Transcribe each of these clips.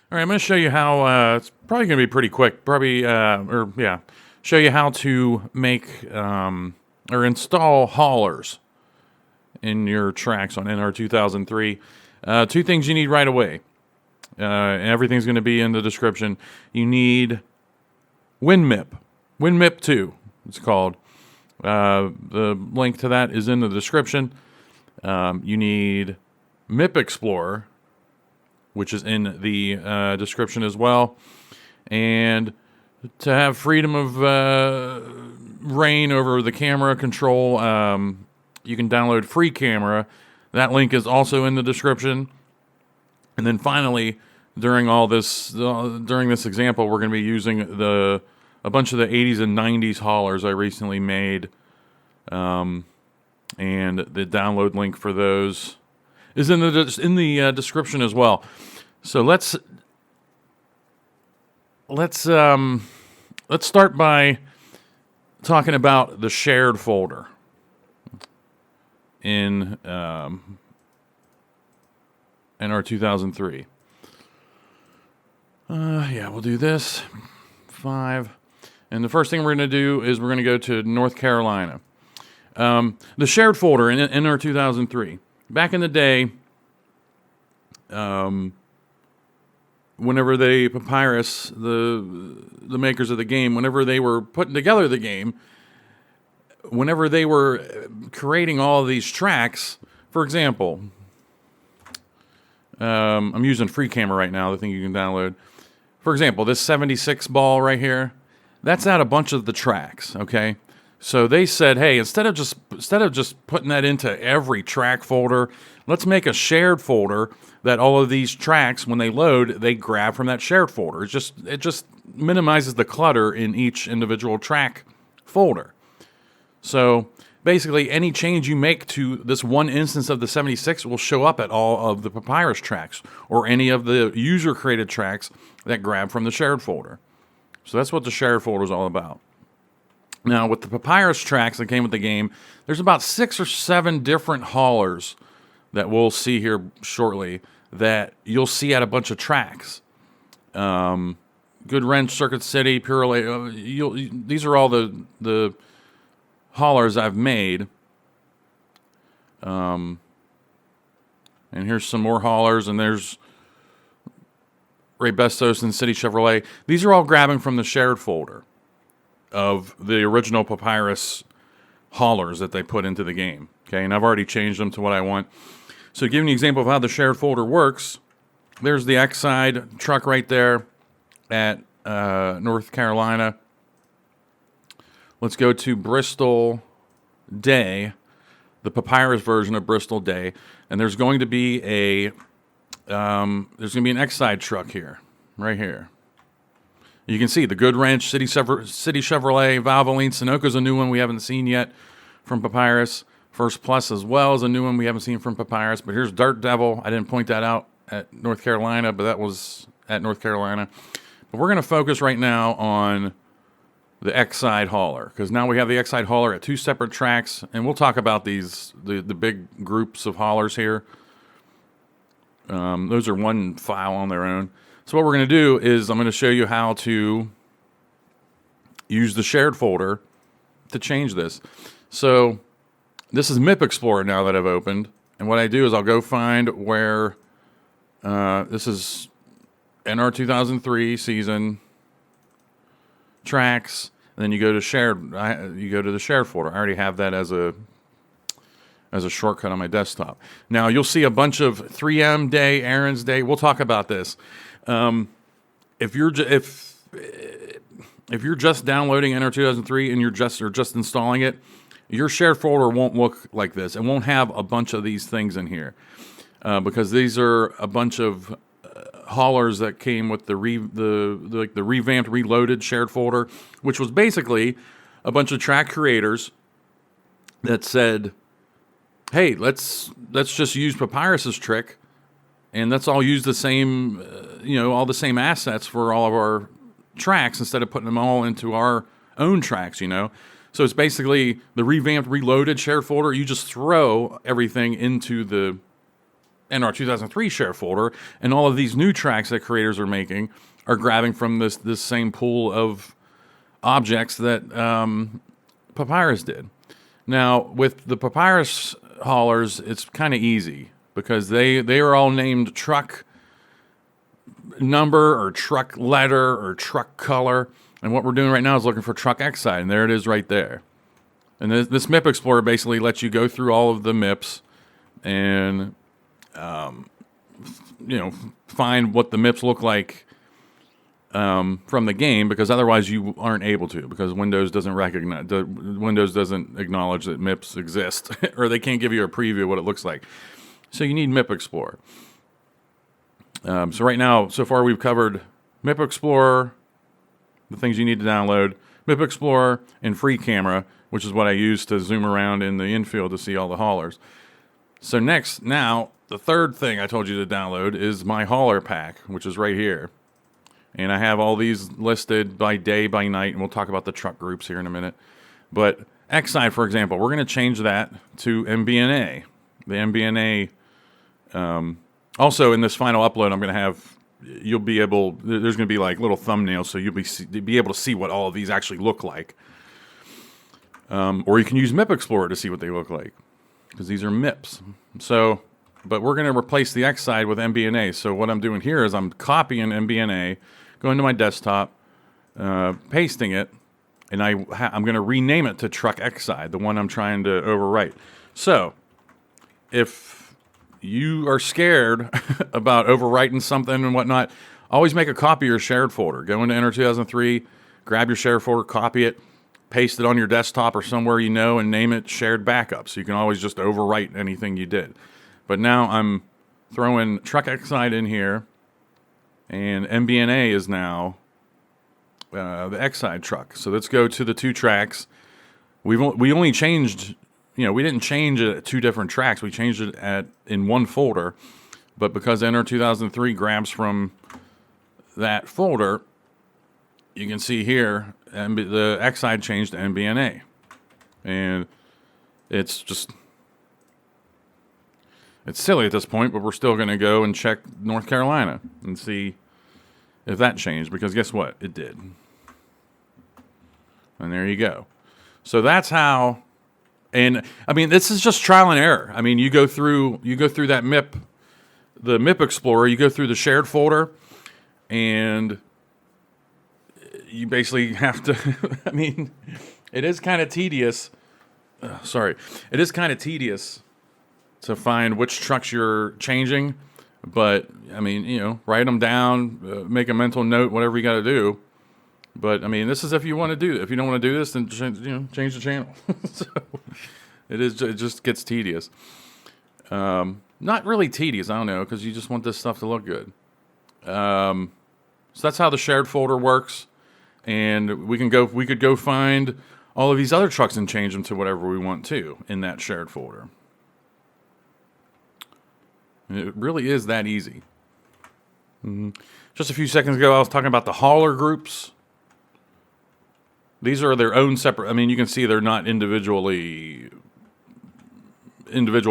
All right, I'm going to show you how, it's probably going to be pretty quick, show you how to make or install haulers in your tracks on NR2003. Two things you need right away, and everything's going to be in the description. You need WindMIP, WindMIP 2, it's called. The link to that is in the description. You need Myip Explorer, which is in the description as well. And to have freedom of reign over the camera control, you can download Free Camera. That link is also in the description. And then finally, during this example, we're going to be using a bunch of the 80s and 90s haulers I recently made. And the download link for those is in the description as well. So let's start by talking about the shared folder in NR2003. We'll do this 5, and the first thing we're going to do is we're going to go to North Carolina. The shared folder in NR2003. Back in the day, whenever Papyrus, the makers of the game, whenever they were putting together the game, whenever they were creating all of these tracks, for example, I'm using Free Camera right now, the thing you can download. For example, this 76 ball right here, that's out a bunch of the tracks, okay? So they said, hey, instead of just putting that into every track folder, let's make a shared folder that all of these tracks, when they load, they grab from that shared folder. It just minimizes the clutter in each individual track folder. So basically, any change you make to this one instance of the 76 will show up at all of the Papyrus tracks or any of the user-created tracks that grab from the shared folder. So that's what the shared folder is all about. Now, with the Papyrus tracks that came with the game, there's about 6 or 7 different haulers that we'll see here shortly that you'll see at a bunch of tracks. Good Wrench, Circuit City, Pure Lake. These are all the haulers I've made. And here's some more haulers, and there's Ray Bestos and City Chevrolet. These are all grabbing from the shared folder of the original Papyrus haulers that they put into the game. Okay, and I've already changed them to what I want. So giving you an example of how the shared folder works, there's the X-Side truck right there at North Carolina. Let's go to Bristol Day, the Papyrus version of Bristol Day, and there's going to be an X-Side truck here, right here. You can see the Good Wrench, City Chevrolet, Valvoline, Sunoco's a new one we haven't seen yet from Papyrus. First Plus as well is a new one we haven't seen from Papyrus. But here's Dirt Devil. I didn't point that out at North Carolina, but that was at North Carolina. But we're going to focus right now on the X-Side hauler, because now we have the X-Side hauler at 2 separate tracks, and we'll talk about the big groups of haulers here. Those are one file on their own. So what we're going to do is I'm going to show you how to use the shared folder to change this. So this is Myip Explorer now that I've opened. And what I do is I'll go find where this is NR2003 season tracks. And then you go to the shared folder. I already have that as a shortcut on my desktop. Now you'll see a bunch of 3M Day, Aaron's Day. We'll talk about this. If you're just downloading NR2003 and you're just installing it, your shared folder won't look like this. It won't have a bunch of these things in here because these are a bunch of haulers that came with the revamped, reloaded shared folder, which was basically a bunch of track creators that said, hey, let's just use Papyrus's trick, and let's all use the same, all the same assets for all of our tracks instead of putting them all into our own tracks, So it's basically the revamped, reloaded shared folder. You just throw everything into the NR2003 share folder, and all of these new tracks that creators are making are grabbing from this same pool of objects that Papyrus did. Now, with the Papyrus haulers, it's kind of easy because they are all named truck number or truck letter or truck color. And what we're doing right now is looking for truck Excite, and there it is right there. And this Myip Explorer basically lets you go through all of the MIPs and, find what the MIPs look like from the game, because otherwise you aren't able to, because Windows doesn't acknowledge that MIPs exist, or they can't give you a preview of what it looks like. So you need Myip Explorer. So right now, so far we've covered Myip Explorer, the things you need to download, Myip Explorer, and Free Camera, which is what I use to zoom around in the infield to see all the haulers. So now, the third thing I told you to download is my hauler pack, which is right here. And I have all these listed by day, by night, and we'll talk about the truck groups here in a minute. But Excite, for example, we're going to change that to MBNA. The MBNA, also in this final upload, I'm going to have, there's going to be like little thumbnails, so you'll be able to see what all of these actually look like. Or you can use Myip Explorer to see what they look like, because these are MIPs. So, but we're going to replace the Excite with MBNA. So what I'm doing here is I'm copying MBNA, going to my desktop, pasting it, and I'm going to rename it to Truck Excite, the one I'm trying to overwrite. So, if you are scared about overwriting something and whatnot, always make a copy of your shared folder. Go into NR2003, grab your shared folder, copy it, paste it on your desktop or somewhere you know, and name it Shared Backup. So you can always just overwrite anything you did. But now I'm throwing Truck Excite in here, and MBNA is now the Excite truck. So let's go to the two tracks. We only changed, we didn't change it at two different tracks. We changed it in one folder. But because NR2003 grabs from that folder, you can see here, the Excite changed to MBNA. And it's silly at this point, but we're still going to go and check North Carolina and see if that changed, because guess what? It did. And there you go. So that's how, and I mean, this is just trial and error. I mean, you go through that MIP, the Myip Explorer, you go through the shared folder, and you basically have to, I mean, it is kind of tedious. It is kind of tedious to find which trucks you're changing, but I mean, write them down, make a mental note, whatever you got to do. But I mean, this is if you want to do it. If you don't want to do this, then change the channel. So it just gets tedious. Not really tedious, I don't know, because you just want this stuff to look good. So that's how the shared folder works. And we could go find all of these other trucks and change them to whatever we want to in that shared folder. It really is that easy. Just a few seconds ago, I was talking about the hauler groups. These are their own separate. I mean, you can see they're not individual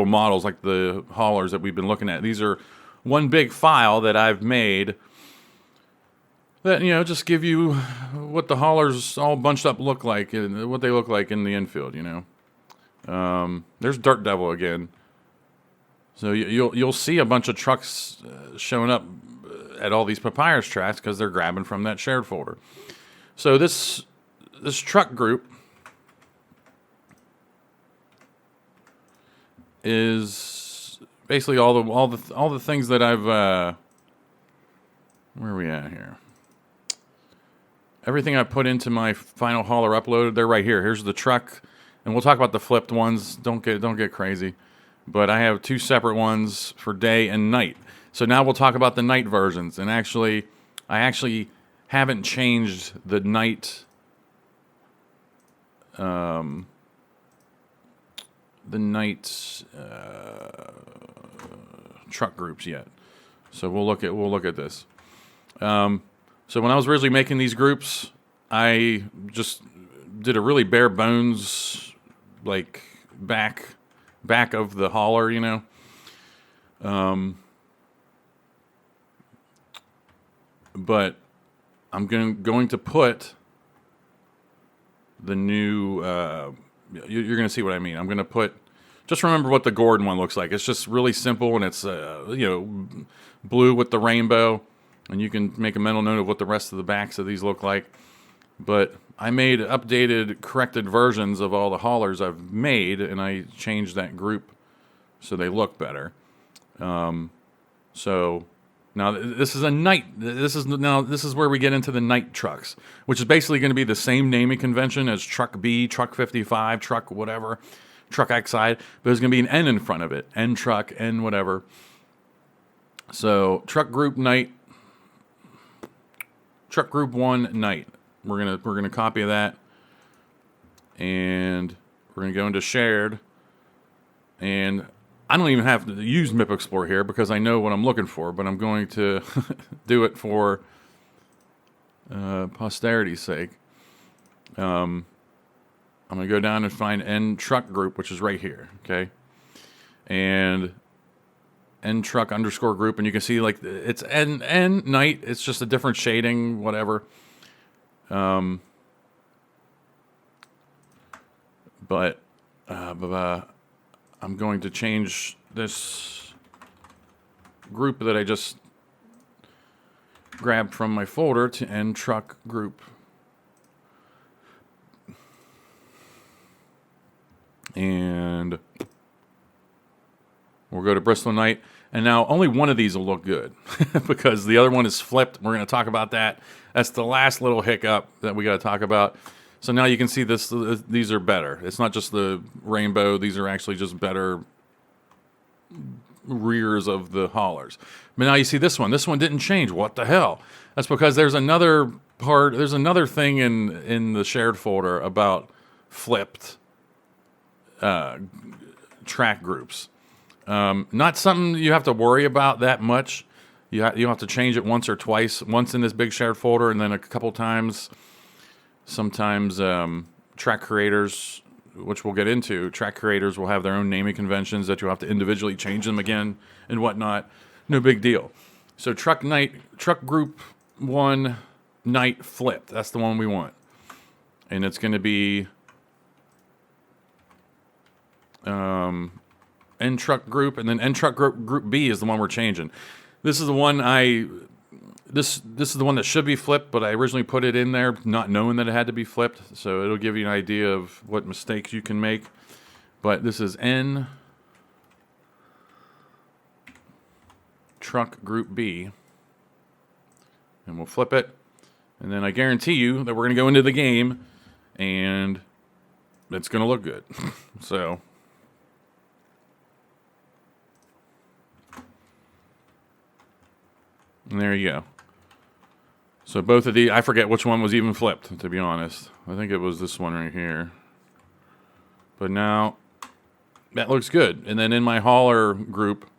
models like the haulers that we've been looking at. These are one big file that I've made that, just give you what the haulers all bunched up look like and what they look like in the infield, There's Dirt Devil again. So you'll see a bunch of trucks showing up at all these Papyrus tracks because they're grabbing from that shared folder. So this truck group is basically all the things that I've where are we at here? Everything I put into my final hauler upload, they're right here. Here's the truck, and we'll talk about the flipped ones. Don't get crazy. But I have two separate ones for day and night. So now we'll talk about the night versions. And I actually haven't changed the night truck groups yet. So we'll look at this. So when I was originally making these groups, I just did a really bare bones, like back of the hauler, But I'm going to put the new, you're going to see what I mean. I'm going to put, just remember what the Gordon one looks like. It's just really simple, and it's, blue with the rainbow, and you can make a mental note of what the rest of the backs of these look like. But I made updated, corrected versions of all the haulers I've made, and I changed that group so they look better. So now this is a night. This is where we get into the night trucks, which is basically going to be the same naming convention as Truck B, Truck 55, Truck whatever, Truck XI, but there's going to be an N in front of it, N Truck, N whatever. So Truck Group Night, Truck Group 1 Night. We're gonna copy that, and we're gonna go into shared, and I don't even have to use MIP Explorer here because I know what I'm looking for, but I'm going to do it for posterity's sake. I'm gonna go down and find N Truck Group, which is right here, okay, and N Truck underscore group, and you can see like it's N Night. It's just a different shading, whatever. But I'm going to change this group that I just grabbed from my folder to N Truck Group. And we'll go to Bristol Night. And now only one of these will look good because the other one is flipped. We're going to talk about that. That's the last little hiccup that we got to talk about. So now you can see this. These are better. It's not just the rainbow. These are actually just better rears of the haulers. But now you see this one. This one didn't change. What the hell? That's because there's another part. There's another thing in the shared folder about flipped track groups. Not something you have to worry about that much. You have to change it once or twice. Once in this big shared folder, and then a couple times. Sometimes track creators, which we'll get into, track creators will have their own naming conventions that you'll have to individually change them again and whatnot. No big deal. So Truck Group 1 Night Flipped. That's the one we want. And it's going to be N Truck Group, and then N Truck Group B is the one we're changing. This is the one This is the one that should be flipped, but I originally put it in there not knowing that it had to be flipped, so it'll give you an idea of what mistakes you can make. But this is N Truck Group B, and we'll flip it, and then I guarantee you that we're going to go into the game, and it's going to look good. So and there you go. So both of the, I forget which one was even flipped, to be honest. I think it was this one right here. But now, that looks good. And then in my hauler group,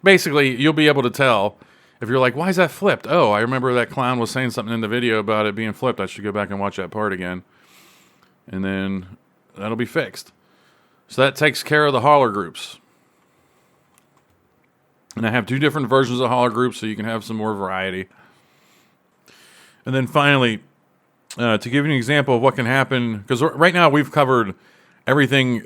basically, you'll be able to tell if you're like, why is that flipped? Oh, I remember that clown was saying something in the video about it being flipped. I should go back and watch that part again. And then that'll be fixed. So that takes care of the hauler groups. And I have 2 different versions of hauler groups, so you can have some more variety. And then finally, to give you an example of what can happen, because right now we've covered everything,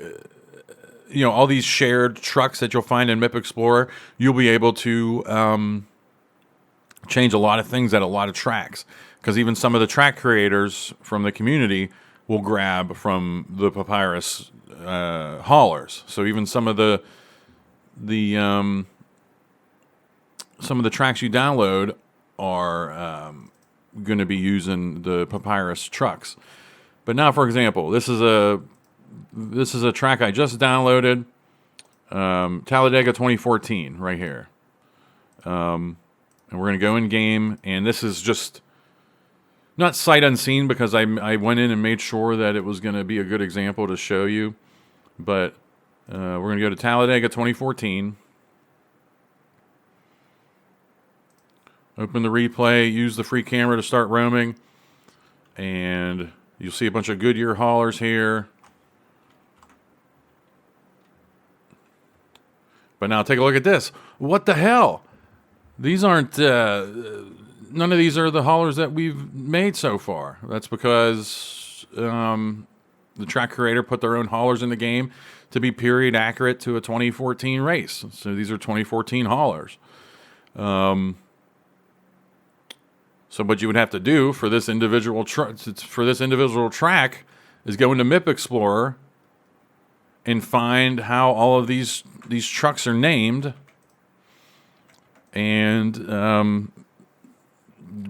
all these shared trucks that you'll find in MIP Explorer, you'll be able to change a lot of things at a lot of tracks. Because even some of the track creators from the community will grab from the Papyrus haulers. So even some of the tracks you download are going to be using the Papyrus trucks. But now, for example, this is a track I just downloaded, Talladega 2014 right here. And we're going to go in game, and this is just not sight unseen because I went in and made sure that it was going to be a good example to show you. But we're going to go to Talladega 2014. Open the replay, use the free camera to start roaming, and you'll see a bunch of Goodyear haulers here. But now take a look at this. What the hell? These aren't, none of these are the haulers that we've made so far. That's because the track creator put their own haulers in the game to be period accurate to a 2014 race. So these are 2014 haulers. So what you would have to do for this individual track is go into Myip Explorer and find how all of these trucks are named, and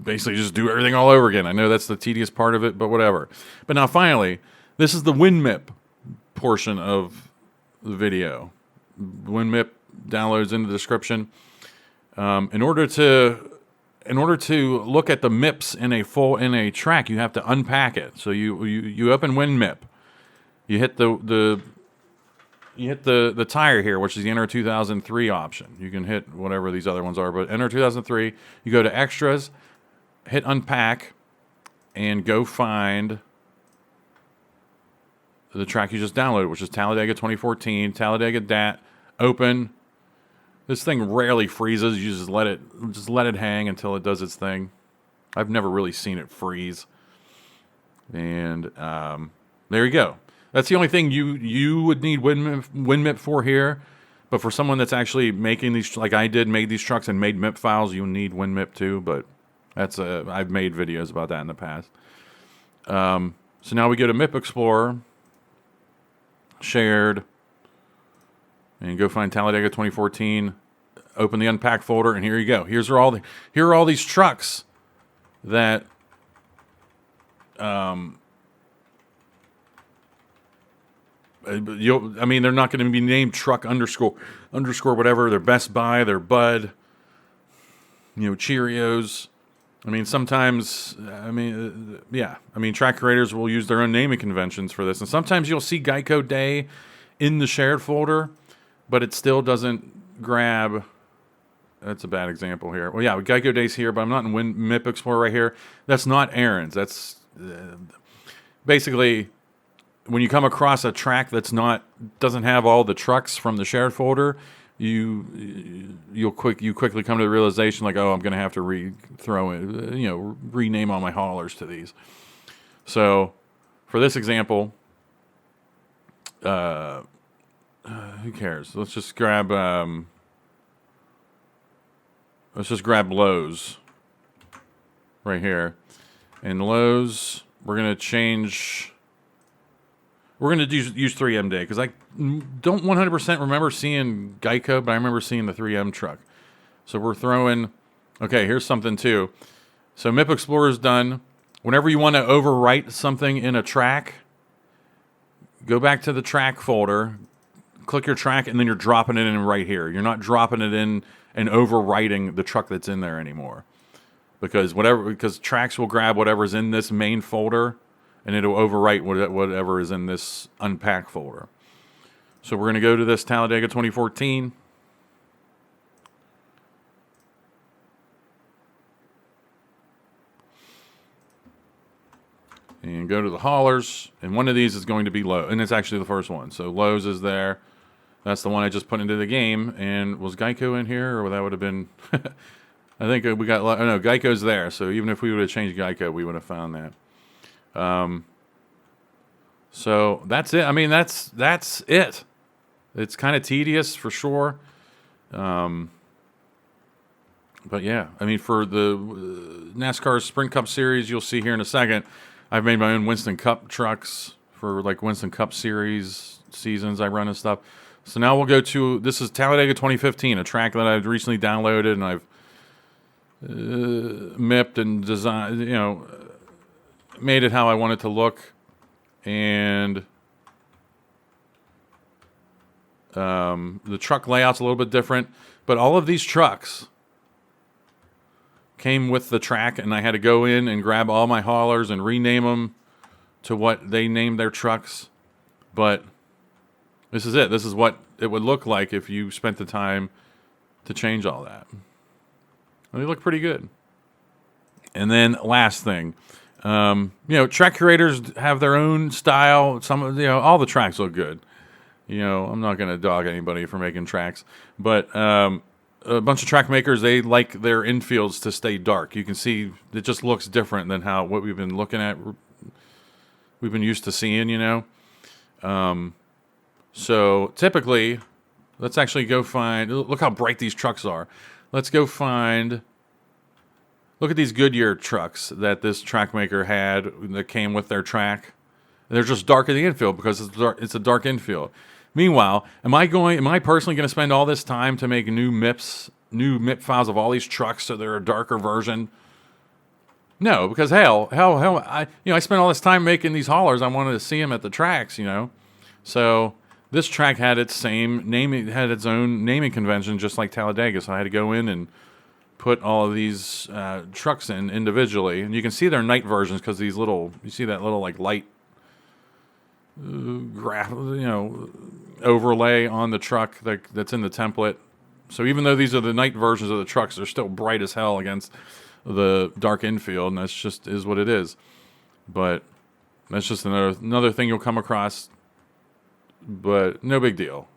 basically just do everything all over again. I know that's the tedious part of it, but whatever. But now finally, this is the WindMIP portion of the video. WindMIP downloads in the description. In order to look at the MIPs in a track, you have to unpack it. So you open WindMIP, you hit the tire here, which is the NR2003 option. You can hit whatever these other ones are, but NR2003. You go to extras, hit unpack, and go find the track you just downloaded, which is Talladega 2014, Talladega DAT. Open. This thing rarely freezes. You just let it hang until it does its thing. I've never really seen it freeze. And there you go. That's the only thing you would need WindMIP for here. But for someone that's actually making these, like I did, made these trucks and made MIP files, you need WindMIP too. But I've made videos about that in the past. So now we go to Myip Explorer, shared, and go find Talladega 2014. Open the unpack folder, and here you go. Here are all these trucks that they're not going to be named truck underscore whatever. They're Best Buy, they're Bud, Cheerios. Sometimes, track creators will use their own naming conventions for this. And sometimes you'll see Geico Day in the shared folder, but it still doesn't grab. That's a bad example here. Well, yeah, Geico Day's here, but I'm not in Myip Explorer right here. That's not Aaron's. That's basically when you come across a track doesn't have all the trucks from the shared folder, you quickly come to the realization like, oh, I'm going to have to rename all my haulers to these. So for this example, who cares? Let's just grab Lowe's right here. And Lowe's, we're going to use 3M Day because I don't 100% remember seeing Geico, but I remember seeing the 3M truck. So we're throwing, okay, here's something too. So Myip Explorer is done. Whenever you want to overwrite something in a track, go back to the track folder, click your track, and then you're dropping it in right here. You're not dropping it in and overwriting the truck that's in there anymore. Because tracks will grab whatever's in this main folder, and it'll overwrite whatever is in this unpack folder. So we're going to go to this Talladega 2014. And go to the haulers, and one of these is going to be Lowe's, and it's actually the first one. So Lowe's is there. That's the one I just put into the game. And was Geico in here, or that would have been? I think we got. Oh no, Geico's there. So even if we would have changed Geico, we would have found that. So that's it. That's it. It's kind of tedious for sure. But yeah, for the NASCAR Sprint Cup Series, you'll see here in a second. I've made my own Winston Cup trucks for like Winston Cup Series seasons I run and stuff. So now we'll go to, this is Talladega 2015, a track that I've recently downloaded and I've MIP'd and designed, made it how I want it to look. And the truck layout's a little bit different, but all of these trucks came with the track, and I had to go in and grab all my haulers and rename them to what they named their trucks. But this is it. This is what it would look like if you spent the time to change all that. And they look pretty good. And then last thing, track creators have their own style. All the tracks look good. You know, I'm not going to dog anybody for making tracks, but a bunch of track makers, they like their infields to stay dark. You can see it just looks different than what we've been looking at. We've been used to seeing, you know. So typically, let's actually go find. Look how bright these trucks are. Let's go find. Look at these Goodyear trucks that this track maker had that came with their track. They're just dark in the infield because it's a dark infield. Meanwhile, am I personally going to spend all this time to make new MIP files of all these trucks so they're a darker version? No, because hell, I spent all this time making these haulers. I wanted to see them at the tracks, you know. So this track had its same naming, had its own naming convention, just like Talladega. So I had to go in and put all of these trucks in individually, and you can see their night versions because you see that little like light graph, you know, overlay on the truck that's in the template. So even though these are the night versions of the trucks, they're still bright as hell against the dark infield, and that's just is what it is. But that's just another thing you'll come across. But no big deal.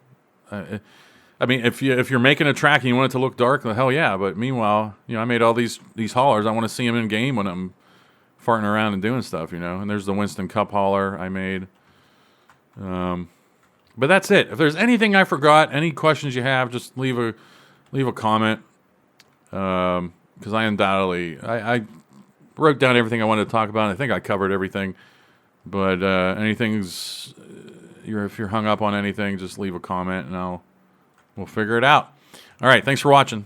I mean, if you're making a track and you want it to look dark, the hell yeah. But meanwhile, you know, I made all these haulers. I want to see them in game when I'm farting around and doing stuff, you know. And there's the Winston Cup hauler I made. But that's it. If there's anything I forgot, any questions you have, just leave a comment. Because I undoubtedly I wrote down everything I wanted to talk about. And I think I covered everything. But if you're hung up on anything, just leave a comment and we'll figure it out. All right, thanks for watching.